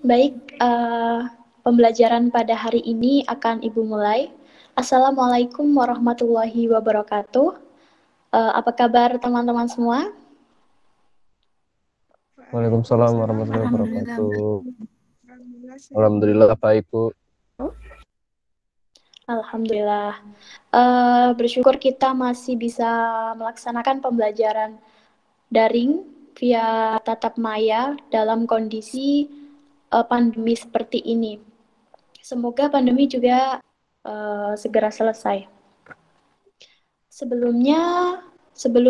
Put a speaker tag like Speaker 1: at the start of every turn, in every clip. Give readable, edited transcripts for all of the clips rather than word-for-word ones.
Speaker 1: Baik, pembelajaran pada hari ini akan Ibu mulai. Assalamualaikum warahmatullahi wabarakatuh. Apa kabar teman-teman semua?
Speaker 2: Waalaikumsalam
Speaker 3: Waalaikumsalam
Speaker 2: warahmatullahi
Speaker 3: warahmatullahi
Speaker 2: wabarakatuh.
Speaker 3: wabarakatuh. Alhamdulillah sehat.
Speaker 2: Alhamdulillah baik, Bu.
Speaker 1: Alhamdulillah. Bersyukur kita masih bisa melaksanakan pembelajaran daring via tatap maya dalam kondisi pandemi seperti ini. Semoga pandemi juga segera selesai. Sebelum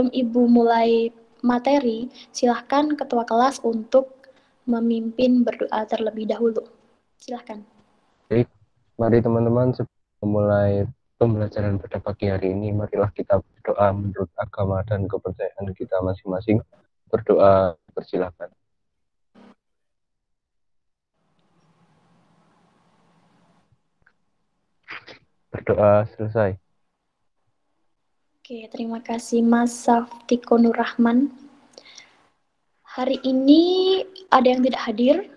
Speaker 1: Ibu mulai materi, silahkan Ketua kelas untuk memimpin berdoa terlebih dahulu. Silahkan.
Speaker 2: Baik, mari teman-teman sebelum memulai pembelajaran pada pagi hari ini, marilah kita berdoa menurut agama dan kepercayaan kita masing-masing. Berdoa, persilakan. Berdoa selesai.
Speaker 1: Oke, terima kasih Mas Saftiko Nur Rahman. Hari ini ada yang tidak hadir?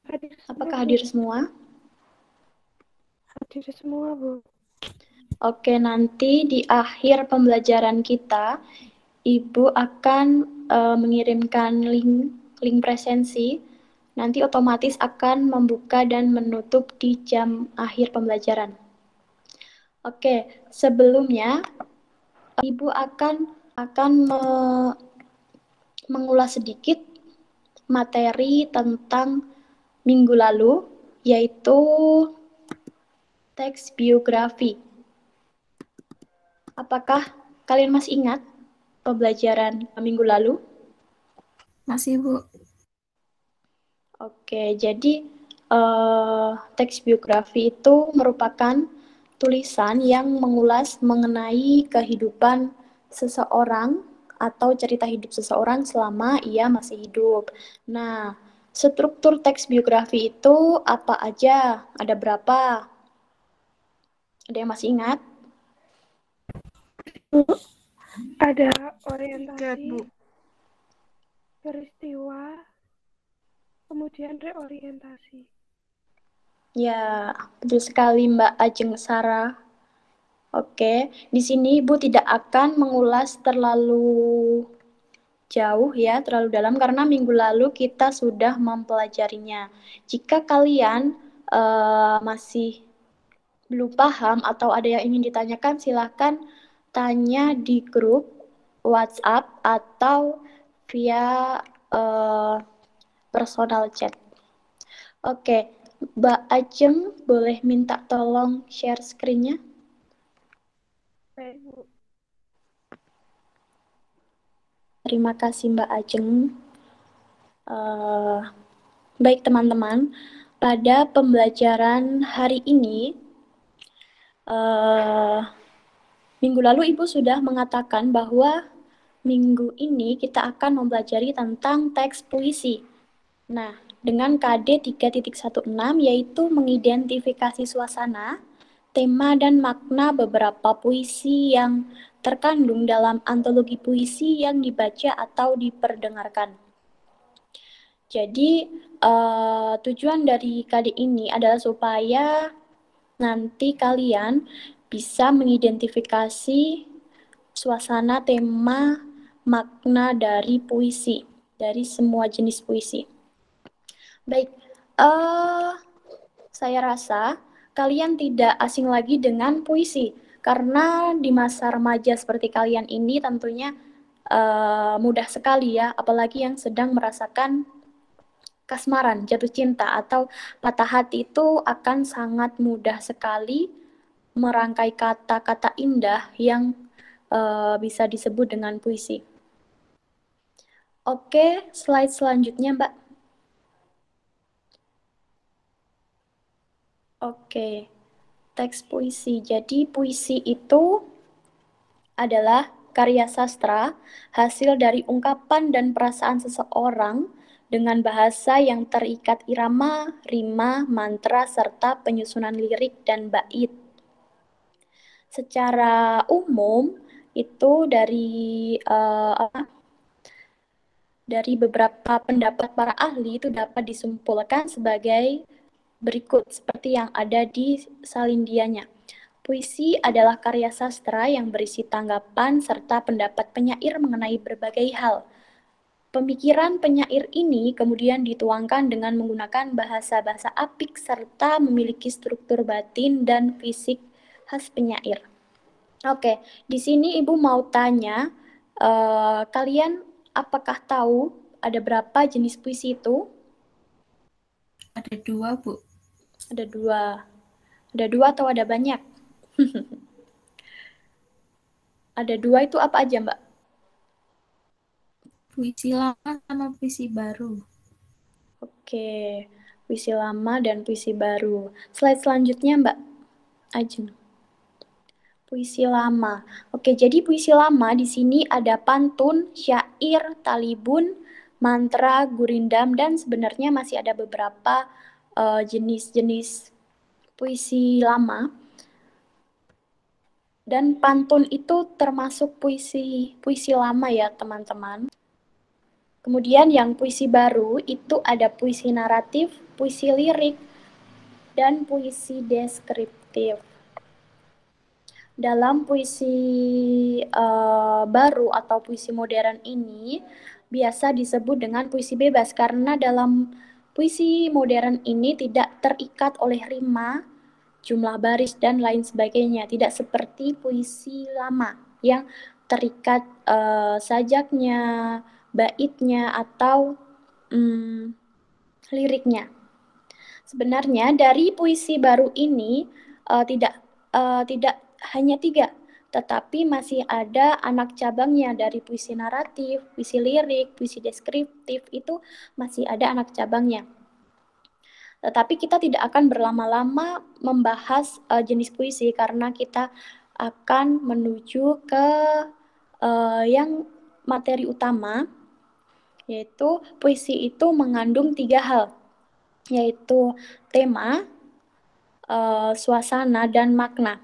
Speaker 3: Hadir
Speaker 1: Apakah
Speaker 3: semua, Bu.
Speaker 1: hadir semua?
Speaker 3: Hadir semua, Bu.
Speaker 1: Oke, nanti di akhir pembelajaran kita, Ibu akan mengirimkan link presensi. Nanti otomatis akan membuka dan menutup di jam akhir pembelajaran. Oke, sebelumnya Ibu akan mengulas sedikit materi tentang minggu lalu, yaitu teks biografi. Apakah kalian masih ingat pembelajaran minggu lalu?
Speaker 3: Masih, Bu.
Speaker 1: Oke, jadi teks biografi itu merupakan tulisan yang mengulas mengenai kehidupan seseorang atau cerita hidup seseorang selama ia masih hidup. Nah, struktur teks biografi itu apa aja? Ada berapa? Ada yang masih ingat?
Speaker 3: Bu, ada
Speaker 4: Ingat,
Speaker 3: orientasi,
Speaker 4: Bu.
Speaker 3: peristiwa, kemudian reorientasi.
Speaker 1: Ya, betul sekali Mbak Ajeng Sarah. Oke, di sini Ibu tidak akan mengulas terlalu jauh ya, terlalu dalam karena minggu lalu kita sudah mempelajarinya. Jika kalian masih belum paham atau ada yang ingin ditanyakan, silahkan tanya di grup WhatsApp atau via personal chat. Oke, Mbak Ajeng boleh minta tolong share screen-nya?
Speaker 3: Baik, Bu.
Speaker 1: Terima kasih Mbak Ajeng. Baik teman-teman, pada pembelajaran hari ini, minggu lalu Ibu sudah mengatakan bahwa minggu ini kita akan mempelajari tentang teks puisi. Nah, dengan KD 3.16 yaitu mengidentifikasi suasana, tema dan makna beberapa puisi yang terkandung dalam antologi puisi yang dibaca atau diperdengarkan. Jadi, tujuan dari KD ini adalah supaya nanti kalian bisa mengidentifikasi suasana, tema, makna dari puisi, dari semua jenis puisi. Baik, saya rasa kalian tidak asing lagi dengan puisi, karena di masa remaja seperti kalian ini tentunya mudah sekali ya, apalagi yang sedang merasakan kasmaran, jatuh cinta, atau patah hati itu akan sangat mudah sekali merangkai kata-kata indah yang bisa disebut dengan puisi. Oke, slide selanjutnya, Mbak. Oke, teks puisi. Jadi puisi itu adalah karya sastra, hasil dari ungkapan dan perasaan seseorang dengan bahasa yang terikat irama, rima, mantra, serta penyusunan lirik dan bait. Secara umum itu dari dari beberapa pendapat para ahli itu dapat disimpulkan sebagai berikut, seperti yang ada di salindianya. Puisi adalah karya sastra yang berisi tanggapan serta pendapat penyair mengenai berbagai hal. Pemikiran penyair ini kemudian dituangkan dengan menggunakan bahasa-bahasa apik serta memiliki struktur batin dan fisik khas penyair. Oke, di sini Ibu mau tanya, kalian apakah tahu ada berapa jenis puisi itu?
Speaker 4: Ada 2, Bu.
Speaker 1: Ada 2. Ada 2 atau ada banyak? Ada 2 itu apa aja, Mbak?
Speaker 4: Puisi lama sama puisi baru.
Speaker 1: Oke, puisi lama dan puisi baru. Slide selanjutnya, Mbak Ajeng. Puisi lama. Oke, jadi puisi lama di sini ada pantun, syair, talibun, mantra, gurindam, dan sebenarnya masih ada beberapa jenis-jenis puisi lama. Dan pantun itu termasuk puisi lama ya, teman-teman. Kemudian yang puisi baru itu ada puisi naratif, puisi lirik, dan puisi deskriptif. Dalam puisi baru atau puisi modern ini biasa disebut dengan puisi bebas karena dalam puisi modern ini tidak terikat oleh rima, jumlah baris, dan lain sebagainya. Tidak seperti puisi lama yang terikat sajaknya, baitnya, atau liriknya. Sebenarnya dari puisi baru ini tidak hanya 3, tetapi masih ada anak cabangnya dari puisi naratif, puisi lirik, puisi deskriptif, itu masih ada anak cabangnya. Tetapi kita tidak akan berlama-lama membahas jenis puisi karena kita akan menuju ke yang materi utama, yaitu puisi itu mengandung 3 hal, yaitu tema, suasana, dan makna.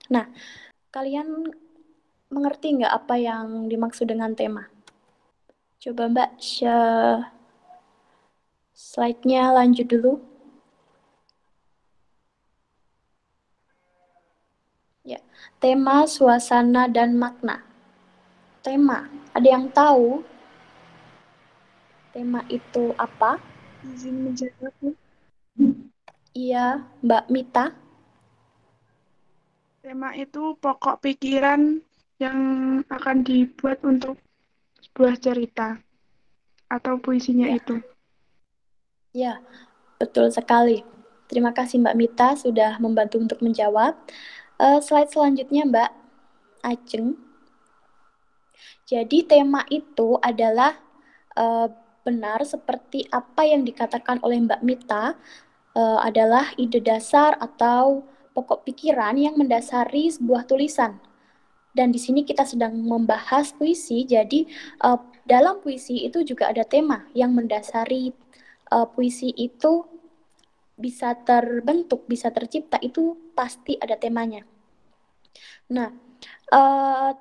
Speaker 1: Nah, kalian mengerti nggak apa yang dimaksud dengan tema? Coba Mbak, slide-nya lanjut dulu. Ya, tema, suasana, dan makna. Tema, ada yang tahu tema itu apa?
Speaker 3: Izin menjawab, Bu.
Speaker 1: Iya, Mbak Mita.
Speaker 3: Tema itu pokok pikiran yang akan dibuat untuk sebuah cerita atau puisinya
Speaker 1: Ya.
Speaker 3: itu.
Speaker 1: Ya, betul sekali. Terima kasih Mbak Mita sudah membantu untuk menjawab. Slide selanjutnya Mbak Ajeng. Jadi tema itu adalah benar seperti apa yang dikatakan oleh Mbak Mita, adalah ide dasar atau pokok pikiran yang mendasari sebuah tulisan. Dan di sini kita sedang membahas puisi, jadi dalam puisi itu juga ada tema yang mendasari puisi itu bisa terbentuk, bisa tercipta, itu pasti ada temanya. Nah,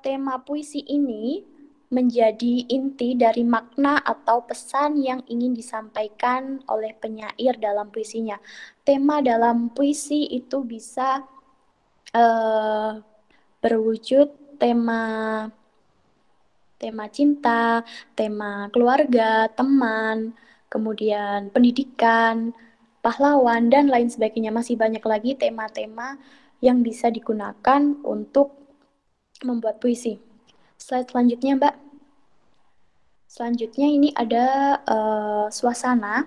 Speaker 1: tema puisi ini menjadi inti dari makna atau pesan yang ingin disampaikan oleh penyair dalam puisinya. Tema dalam puisi itu bisa berwujud tema cinta, tema keluarga, teman, kemudian pendidikan, pahlawan, dan lain sebagainya. Masih banyak lagi tema-tema yang bisa digunakan untuk membuat puisi. Slide selanjutnya, Mbak. Selanjutnya ini ada suasana.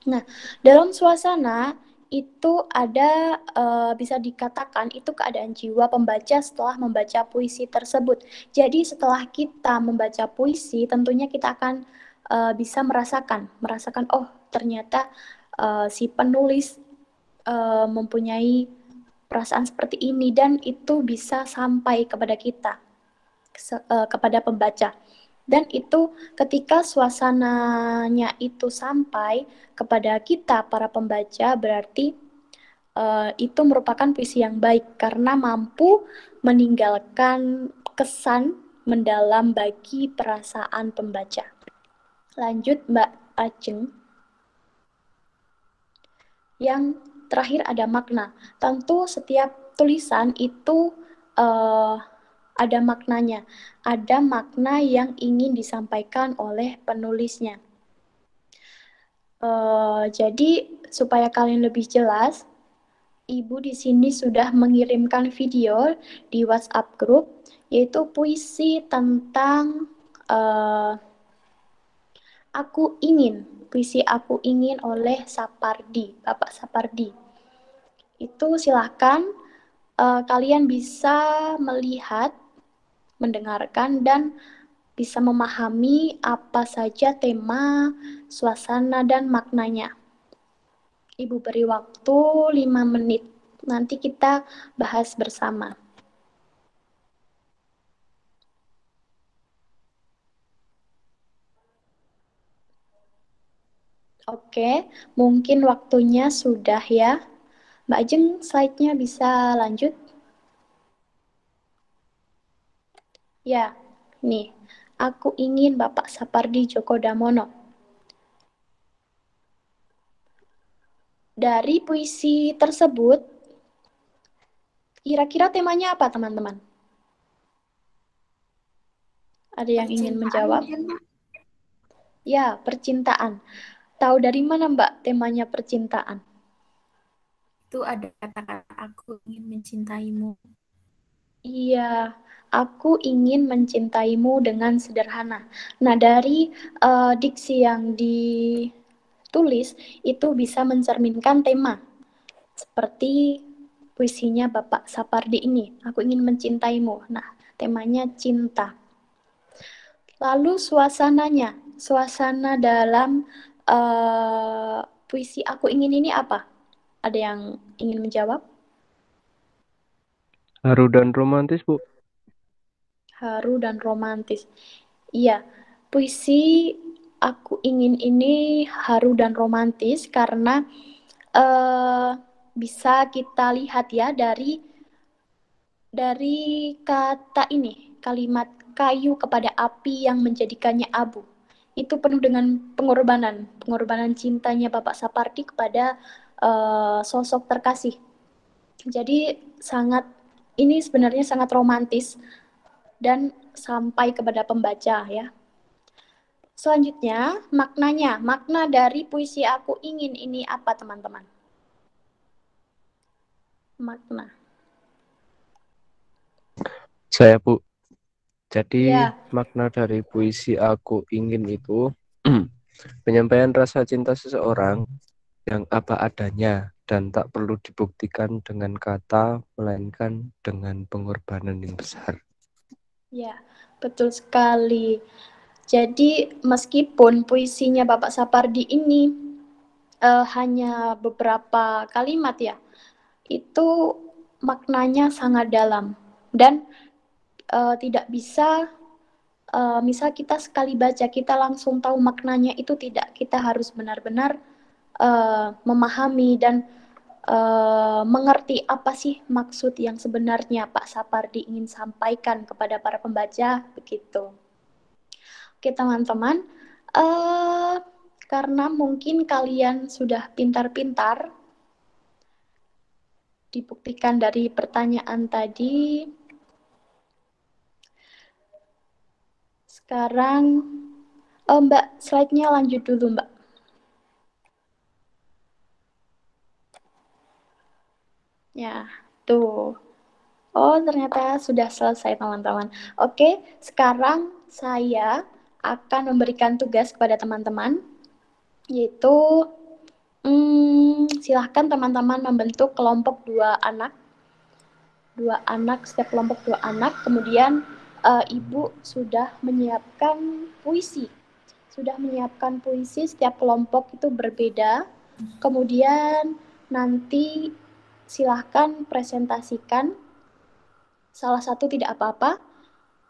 Speaker 1: Nah, dalam suasana itu ada bisa dikatakan itu keadaan jiwa pembaca setelah membaca puisi tersebut. Jadi setelah kita membaca puisi, tentunya kita akan bisa merasakan oh ternyata si penulis mempunyai perasaan seperti ini, dan itu bisa sampai kepada kita, kepada pembaca. Dan itu ketika suasananya itu sampai kepada kita para pembaca, berarti itu merupakan puisi yang baik karena mampu meninggalkan kesan mendalam bagi perasaan pembaca. Lanjut Mbak Ajeng. Yang terakhir ada makna. Tentu setiap tulisan itu ada maknanya. Ada makna yang ingin disampaikan oleh penulisnya. Jadi supaya kalian lebih jelas, Ibu di sini sudah mengirimkan video di WhatsApp grup, yaitu puisi tentang Aku Ingin. Puisi Aku Ingin oleh Sapardi, Bapak Sapardi. Itu silahkan kalian bisa melihat, mendengarkan, dan bisa memahami apa saja tema, suasana, dan maknanya. Ibu beri waktu 5 menit. Nanti kita bahas bersama. Oke, mungkin waktunya sudah ya. Mbak Ajeng, slide-nya bisa lanjut? Ya, nih. Aku Ingin Bapak Sapardi Djoko Damono. Dari puisi tersebut, kira-kira temanya apa, teman-teman? Ada yang ingin menjawab? Ya, percintaan. Tahu dari mana, Mbak, temanya percintaan?
Speaker 4: Itu ada kata-kata aku ingin mencintaimu.
Speaker 1: Iya, aku ingin mencintaimu dengan sederhana. Nah, dari diksi yang ditulis itu bisa mencerminkan tema. Seperti puisinya Bapak Sapardi ini, Aku Ingin Mencintaimu. Nah, temanya cinta. Lalu suasananya, suasana dalam puisi Aku Ingin ini apa? Ada yang ingin menjawab?
Speaker 2: Haru dan romantis, Bu.
Speaker 1: Haru dan romantis. Iya, puisi Aku Ingin ini haru dan romantis karena bisa kita lihat ya dari kata ini, kalimat kayu kepada api yang menjadikannya abu. Itu penuh dengan pengorbanan cintanya Bapak Sapardi kepada sosok terkasih. Jadi ini sebenarnya sangat romantis dan sampai kepada pembaca ya. Selanjutnya, maknanya. Makna dari puisi Aku Ingin ini apa, teman-teman? Makna.
Speaker 2: Saya, Bu. Jadi,
Speaker 1: Ya.
Speaker 2: makna dari puisi Aku Ingin itu penyampaian rasa cinta seseorang yang apa adanya dan tak perlu dibuktikan dengan kata, melainkan dengan pengorbanan yang besar.
Speaker 1: Ya, betul sekali. Jadi, meskipun puisinya Bapak Sapardi ini hanya beberapa kalimat ya, itu maknanya sangat dalam. Dan tidak bisa misal kita sekali baca kita langsung tahu maknanya, itu tidak. Kita harus benar-benar memahami dan mengerti apa sih maksud yang sebenarnya Pak Sapardi ingin sampaikan kepada para pembaca, begitu. Oke teman-teman, karena mungkin kalian sudah pintar-pintar, dibuktikan dari pertanyaan tadi. Sekarang Mbak, slide-nya lanjut dulu Mbak. Ya, tuh. Oh, ternyata sudah selesai teman-teman. Oke, sekarang saya akan memberikan tugas kepada teman-teman, yaitu silahkan teman-teman membentuk kelompok 2 anak. 2 anak, setiap kelompok 2 anak. Kemudian Ibu sudah menyiapkan puisi. Sudah menyiapkan puisi, setiap kelompok itu berbeda. Kemudian nanti silahkan presentasikan. Salah satu tidak apa-apa,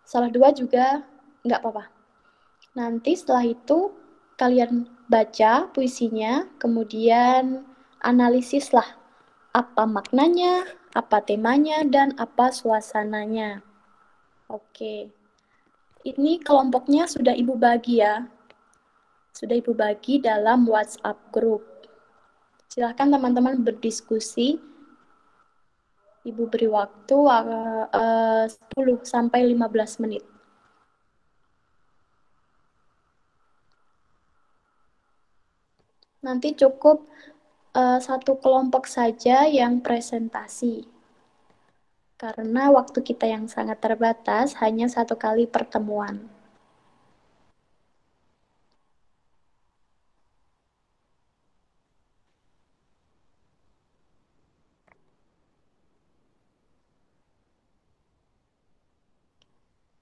Speaker 1: salah 2 juga nggak apa-apa. Nanti setelah itu kalian baca puisinya, kemudian analisislah apa maknanya, apa temanya, dan apa suasananya. Oke, ini kelompoknya sudah Ibu bagi ya. Sudah Ibu bagi dalam WhatsApp group. Silahkan teman-teman berdiskusi. Ibu beri waktu 10 sampai 15 menit. Nanti cukup satu kelompok saja yang presentasi. Karena waktu kita yang sangat terbatas, hanya 1 kali pertemuan.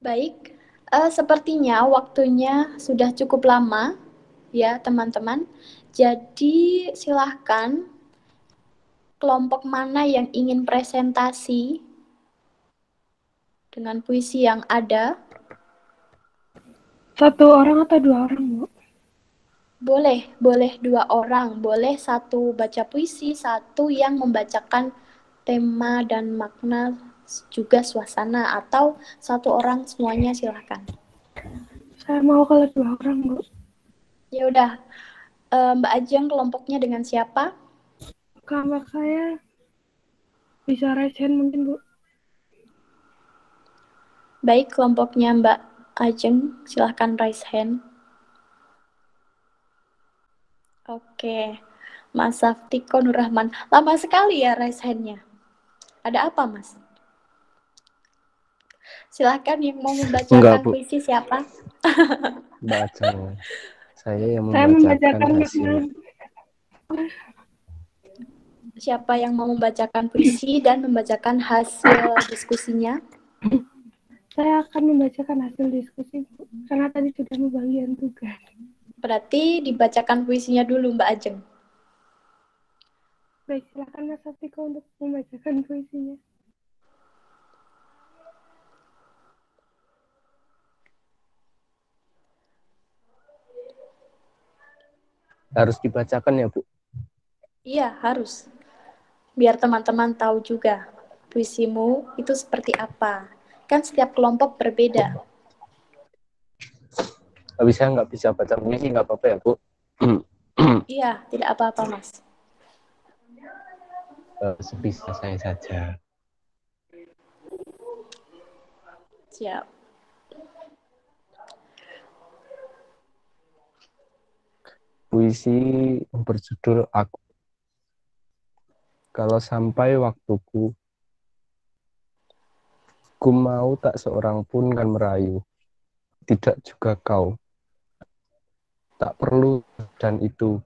Speaker 1: Baik, sepertinya waktunya sudah cukup lama, ya teman-teman. Jadi silahkan kelompok mana yang ingin presentasi dengan puisi yang ada.
Speaker 3: 1 orang atau 2 orang, Bu?
Speaker 1: Boleh 2 orang, boleh 1 baca puisi, 1 yang membacakan tema dan makna juga suasana, atau 1 orang semuanya silahkan.
Speaker 3: Saya mau kalau 2 orang, Bu.
Speaker 1: Ya udah, Mbak Ajeng kelompoknya dengan siapa?
Speaker 3: Kamar saya bisa raise hand mungkin, Bu.
Speaker 1: Baik, kelompoknya Mbak Ajeng, silahkan raise hand. Oke, Mas Saftiko Nurrahman. Lama sekali ya raise hand-nya. Ada apa, Mas? Silahkan yang mau membacakan puisi siapa?
Speaker 2: Mbak Ajeng. Saya yang
Speaker 3: Saya
Speaker 2: membacakan
Speaker 3: membacakan
Speaker 2: hasil.
Speaker 1: Siapa yang mau membacakan puisi dan membacakan hasil diskusinya?
Speaker 3: Saya akan membacakan hasil diskusi, Bu, karena tadi sudah membagikan tugas.
Speaker 1: Berarti dibacakan puisinya dulu, Mbak Ajeng.
Speaker 3: Baik, silakan Mas Saftiko untuk membacakan puisinya.
Speaker 2: Harus dibacakan ya, Bu?
Speaker 1: Iya, harus. Biar teman-teman tahu juga puisimu itu seperti apa. Kan setiap kelompok berbeda.
Speaker 2: Tapi saya nggak bisa baca puisi, nggak apa-apa ya, Bu?
Speaker 1: Iya, tidak apa-apa, Mas.
Speaker 2: Sebisa saya saja.
Speaker 1: Siap.
Speaker 2: Puisi berjudul Aku. Kalau sampai waktuku, ku mau tak seorang pun kan merayu, tidak juga kau. Tak perlu dan itu.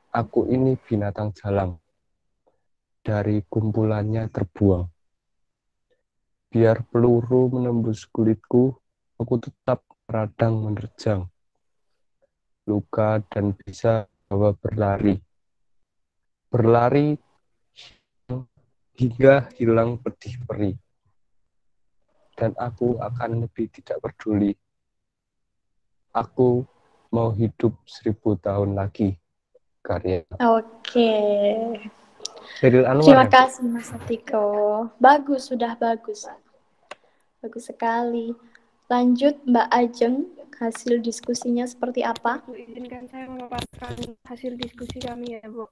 Speaker 2: Aku ini binatang jalang, dari kumpulannya terbuang. Biar peluru menembus kulitku, aku tetap radang menerjang. Luka dan bisa bawa berlari. Berlari hingga hilang pedih perih. Dan aku akan lebih tidak peduli. Aku mau hidup 1000 tahun lagi. Karya
Speaker 1: Oke.
Speaker 2: Sheryl Anwar.
Speaker 1: Terima
Speaker 2: Ya,
Speaker 1: kasih, Mas Satiko. Bagus, sudah bagus. Bagus sekali. Lanjut, Mbak Ajeng. Hasil diskusinya seperti apa?
Speaker 3: Bu, izinkan saya memaparkan hasil diskusi kami ya, Bu.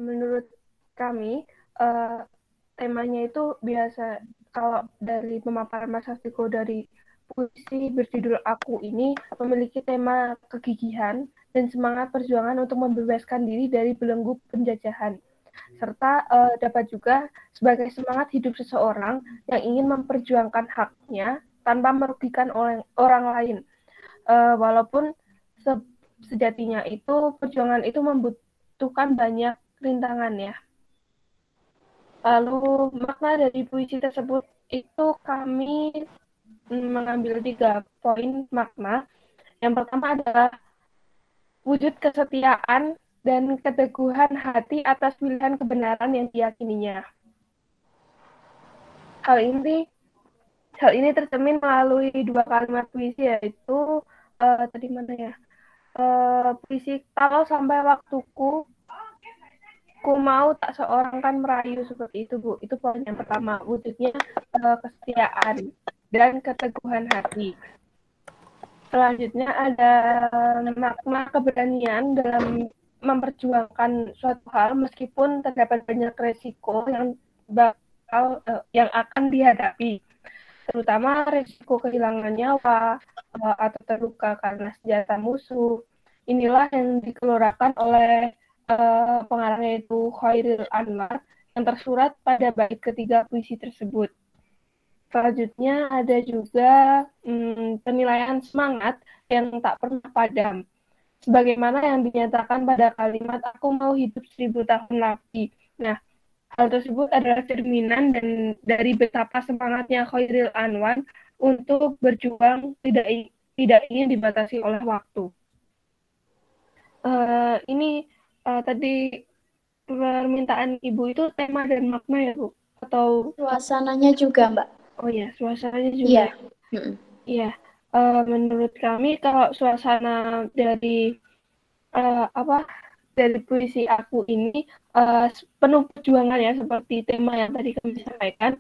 Speaker 3: Menurut kami, temanya itu biasa. Kalau dari pemaparan Mas Saftiko dari puisi berjudul Aku ini memiliki tema kegigihan dan semangat perjuangan untuk membebaskan diri dari belenggu penjajahan, serta dapat juga sebagai semangat hidup seseorang yang ingin memperjuangkan haknya tanpa merugikan orang lain. Walaupun sejatinya itu perjuangan itu membutuhkan banyak rintangan ya. Lalu makna dari puisi tersebut itu kami mengambil 3 poin makna. Yang pertama adalah wujud kesetiaan dan keteguhan hati atas pilihan kebenaran yang diyakininya. Hal ini tercermin melalui 2 kalimat puisi, yaitu tadi mana ya? Puisi kalau sampai waktuku, ku mau tak seorang kan merayu, seperti itu, Bu. Itu poin yang pertama, wujudnya kesetiaan dan keteguhan hati. Selanjutnya ada makna keberanian dalam memperjuangkan suatu hal meskipun terdapat banyak resiko yang akan dihadapi, terutama resiko kehilangan nyawa atau terluka karena senjata musuh. Inilah yang dikeluarkan oleh pengarangnya itu Khairil Anwar yang tersurat pada bait ketiga puisi tersebut. Selanjutnya ada juga penilaian semangat yang tak pernah padam. Sebagaimana yang dinyatakan pada kalimat aku mau hidup 1000 tahun lagi. Nah, hal tersebut adalah cerminan dan dari betapa semangatnya Khairil Anwar untuk berjuang tidak ingin dibatasi oleh waktu. Ini tadi permintaan Ibu itu tema dan makna ya Bu? Atau
Speaker 1: Suasananya juga, Mbak.
Speaker 3: oh ya, suasananya juga. Iya. Menurut kami kalau suasana dari dari puisi aku ini penuh perjuangan ya, seperti tema yang tadi kami sampaikan.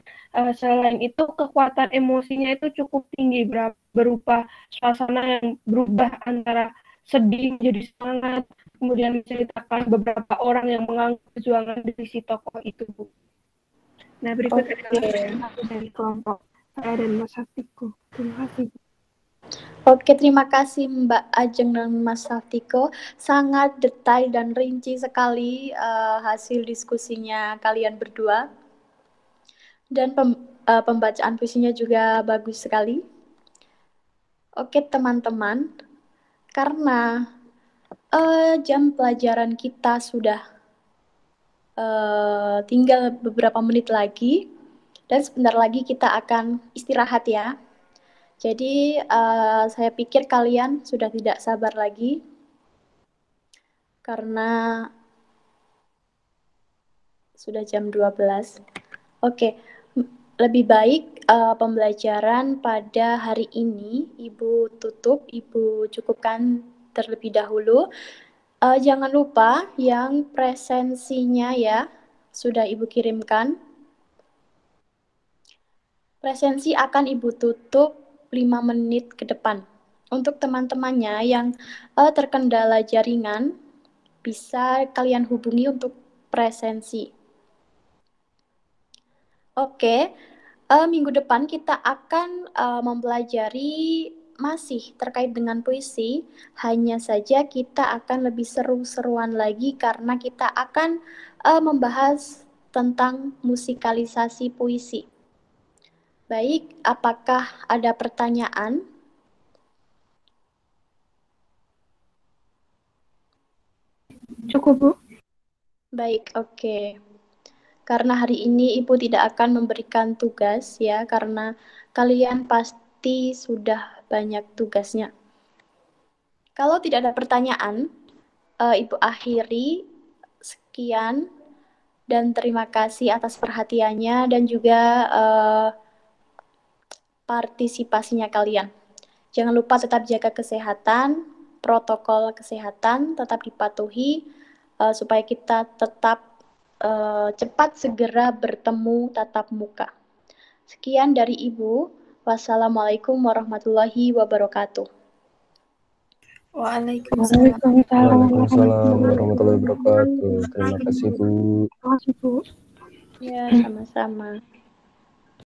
Speaker 3: Selain itu kekuatan emosinya itu cukup tinggi, berupa suasana yang berubah antara sedih jadi semangat, kemudian menceritakan beberapa orang yang menganggap perjuangan dari si tokoh itu, Bu. Nah, berikut adalah dari kelompok saya dan Mas Saftiko. Terima kasih.
Speaker 1: Oke, terima kasih Mbak Ajeng dan Mas Saftiko. Sangat detail dan rinci sekali hasil diskusinya kalian berdua. Dan pembacaan puisinya juga bagus sekali. Oke, teman-teman. Karena jam pelajaran kita sudah tinggal beberapa menit lagi. Dan sebentar lagi kita akan istirahat ya. Jadi saya pikir kalian sudah tidak sabar lagi karena sudah jam 12. Oke, lebih baik pembelajaran pada hari ini Ibu tutup, Ibu cukupkan terlebih dahulu. Jangan lupa yang presensinya ya sudah Ibu kirimkan. Presensi akan Ibu tutup 5 menit ke depan. Untuk teman-temannya yang terkendala jaringan, bisa kalian hubungi untuk presensi. Oke, minggu depan kita akan mempelajari masih terkait dengan puisi, hanya saja kita akan lebih seru-seruan lagi karena kita akan membahas tentang musikalisasi puisi. Baik, apakah ada pertanyaan?
Speaker 3: Cukup, Bu.
Speaker 1: Baik, oke. Karena hari ini Ibu tidak akan memberikan tugas ya, karena kalian pasti sudah banyak tugasnya. Kalau tidak ada pertanyaan, Ibu akhiri. Sekian dan terima kasih atas perhatiannya dan juga partisipasinya kalian. Jangan lupa tetap jaga kesehatan, protokol kesehatan tetap dipatuhi supaya kita tetap cepat segera bertemu tatap muka. Sekian dari Ibu. Wassalamualaikum warahmatullahi wabarakatuh.
Speaker 2: Waalaikumsalam warahmatullahi wabarakatuh. Terima kasih, Bu.
Speaker 3: Terima kasih, Bu.
Speaker 1: Ya, sama-sama.